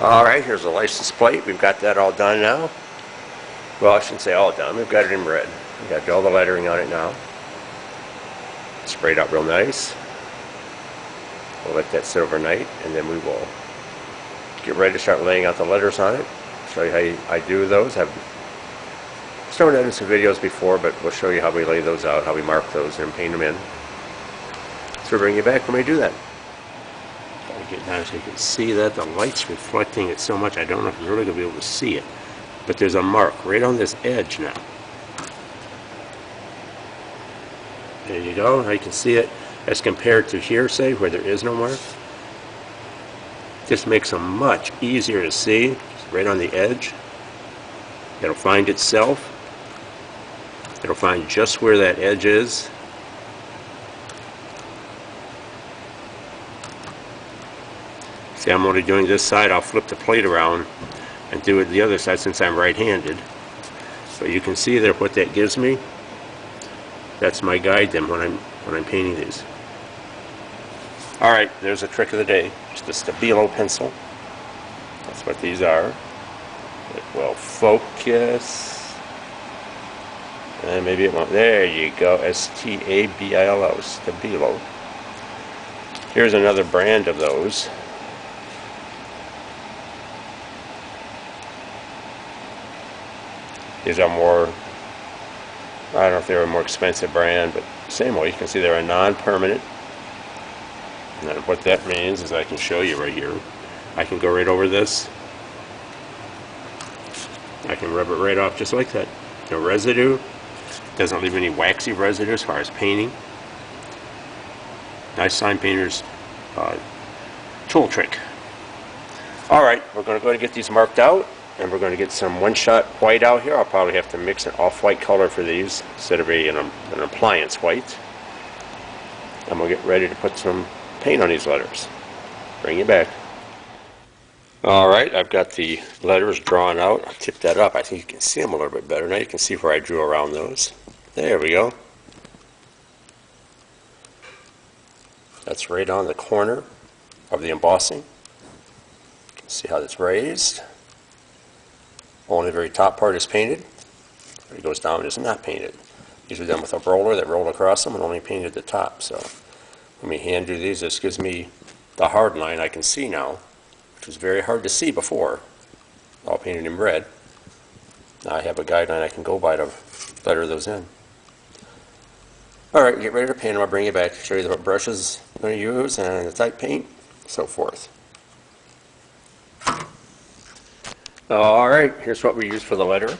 Alright, here's the license plate. We've got that all done now. Well, I shouldn't say all done. We've got it in red. We've got all the lettering on it now. Sprayed out real nice. We'll let that sit overnight, and then we will get ready to start laying out the letters on it. Show you how I do those. I've shown that in some videos before, but we'll show you how we lay those out, how we mark those and paint them in. So we'll bring you back when we do that. Get down so you can see that the light's reflecting it so much I don't know if you're really going to be able to see it, but there's a mark right on this edge now. There you go. Now you can see it as compared to here, say, where there is no mark. This makes them much easier to see. It's right on the edge. It'll find itself. It'll find just where that edge is. See, I'm only doing this side. I'll flip the plate around and do it the other side since I'm right-handed. But you can see there what that gives me. That's my guide then when I'm painting these. All right, there's a trick of the day. Just a Stabilo pencil. That's what these are. It will focus. And maybe it won't. There you go. S-T-A-B-I-L-O. Stabilo. Here's another brand of those. These are more, I don't know if they're a more expensive brand, but same way. You can see they're a non-permanent. And what that means is I can show you right here. I can go right over this. I can rub it right off just like that. No residue. Doesn't leave any waxy residue as far as painting. Nice sign painter's tool trick. Alright, we're going to go and get these marked out. And we're going to get some one-shot white out here. I'll probably have to mix an off-white color for these instead of an appliance white. And we'll get ready to put some paint on these letters. Bring you back. Alright, I've got the letters drawn out. I'll tip that up. I think you can see them a little bit better. Now you can see where I drew around those. There we go. That's right on the corner of the embossing. See how that's raised. Only the very top part is painted. Where it goes down is not painted. These are done with a roller that rolled across them and only painted the top. So when we hand do these, this gives me the hard line I can see now, which was very hard to see before, all painted in red. Now I have a guideline I can go by to letter those in. Alright, get ready to paint them. I'll bring you back to show you what brushes I'm going to use and the type paint, so forth. Alright, here's what we use for the letter.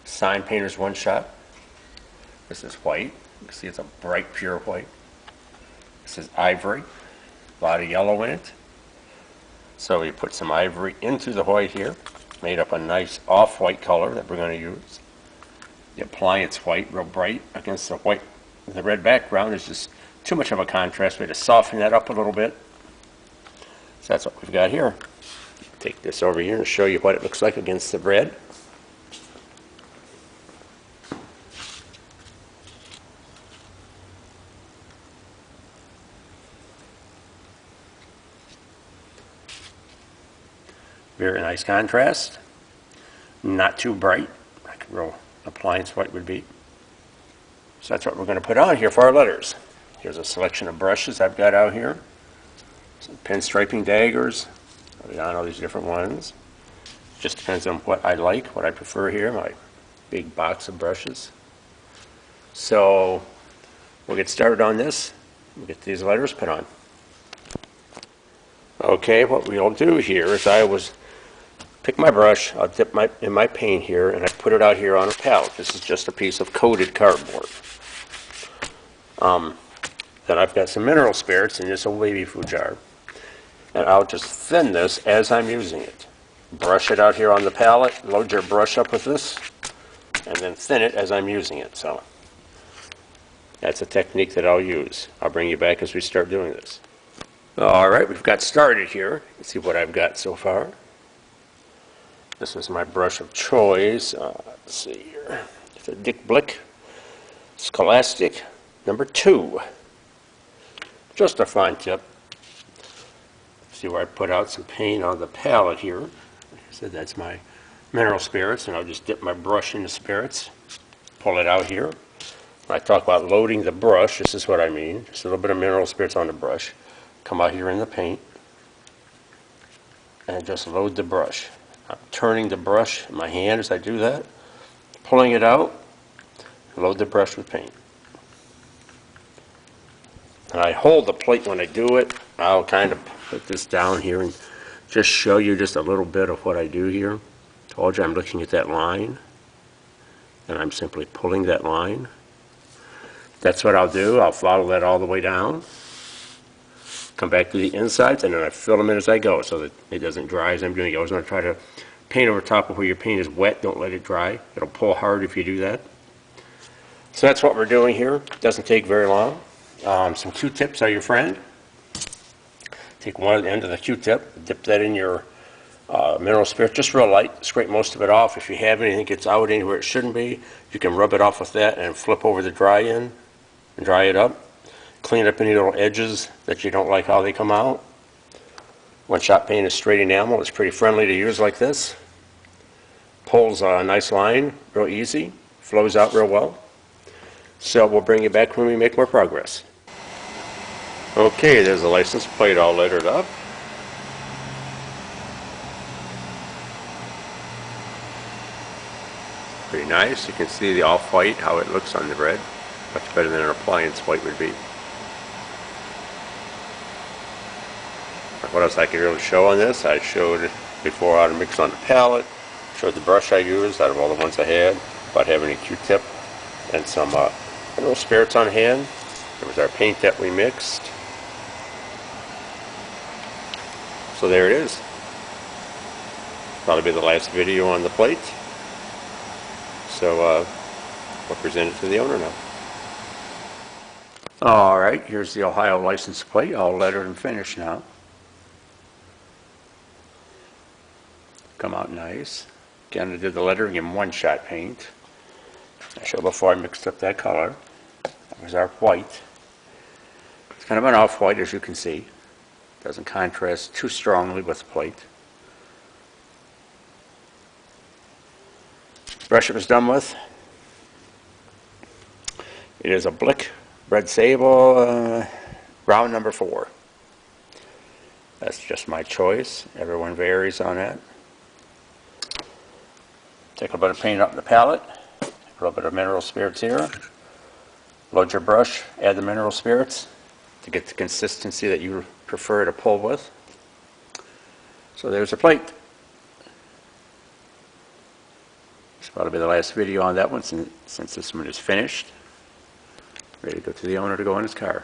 Sign Painter's One Shot. This is white. You can see it's a bright, pure white. This is ivory. A lot of yellow in it. So we put some ivory into the white here. Made up a nice off-white color that we're going to use. The appliance white, real bright, against the white. The red background is just too much of a contrast. We had to soften that up a little bit. So that's what we've got here. Take this over here and show you what it looks like against the red. Very nice contrast. Not too bright, like a real appliance white would be. So that's what we're going to put on here for our letters. Here's a selection of brushes I've got out here. Some pinstriping daggers. I've got all these different ones. Just depends on what I like, what I prefer here, my big box of brushes. So we'll get started on this. We'll get these letters put on. Okay, what we'll do here is I always pick my brush, I'll dip in my paint here, and I put it out here on a palette. This is just a piece of coated cardboard. Then I've got some mineral spirits in this old baby food jar. And I'll just thin this as I'm using it. Brush it out here on the palette, load your brush up with this, and then thin it as I'm using it. So that's a technique that I'll use. I'll bring you back as we start doing this. Alright, we've got started here. Let's see what I've got so far. This is my brush of choice. Let's see here. It's a Dick Blick Scholastic number 2. Just a fine tip. See where I put out some paint on the palette here. Like I said, that's my mineral spirits, and I'll just dip my brush in the spirits, pull it out here. When I talk about loading the brush, this is what I mean. Just a little bit of mineral spirits on the brush. Come out here in the paint and just load the brush. I'm turning the brush in my hand as I do that, pulling it out, load the brush with paint. And I hold the plate when I do it. I'll kind of put this down here and just show you just a little bit of what I do here. Told you I'm looking at that line, and I'm simply pulling that line. That's what I'll do. I'll follow that all the way down, come back to the insides, and then I fill them in as I go so that it doesn't dry as I'm doing it. You always want to try to paint over top of where your paint is wet. Don't let it dry. It'll pull hard if you do that. So that's what we're doing here. It doesn't take very long. Some Q-tips are your friend. Take one at the end of the Q-tip, dip that in your mineral spirit, just real light, scrape most of it off. If you have anything gets out anywhere it shouldn't be, you can rub it off with that and flip over the dry end and dry it up. Clean up any little edges that you don't like how they come out. One-shot paint is straight enamel. It's pretty friendly to use like this. Pulls a nice line real easy, flows out real well. So we'll bring you back when we make more progress. Okay, there's the license plate all lettered up. Pretty nice. You can see the off-white, how it looks on the red. Much better than an appliance white would be. What else I can really show on this? I showed before how to mix on the palette. Showed the brush I used out of all the ones I had. About having a Q-tip and some mineral spirits on hand. There was our paint that we mixed. So there it is. Probably be the last video on the plate. So we'll present it to the owner now. Alright, here's the Ohio license plate, all lettered and finished now. Come out nice. Again, I did the lettering in one-shot paint. I showed before I mixed up that color. That was our white. It's kind of an off-white, as you can see. Doesn't contrast too strongly with the plate. Brush it was done with. It is a Blick Red Sable round number 4. That's just my choice. Everyone varies on that. Take a little bit of paint up in the palette. A little bit of mineral spirits here. Load your brush. Add the mineral spirits to get the consistency that you prefer to pull with. So there's a plate. This will probably be the last video on that one since this one is finished. Ready to go to the owner to go in his car.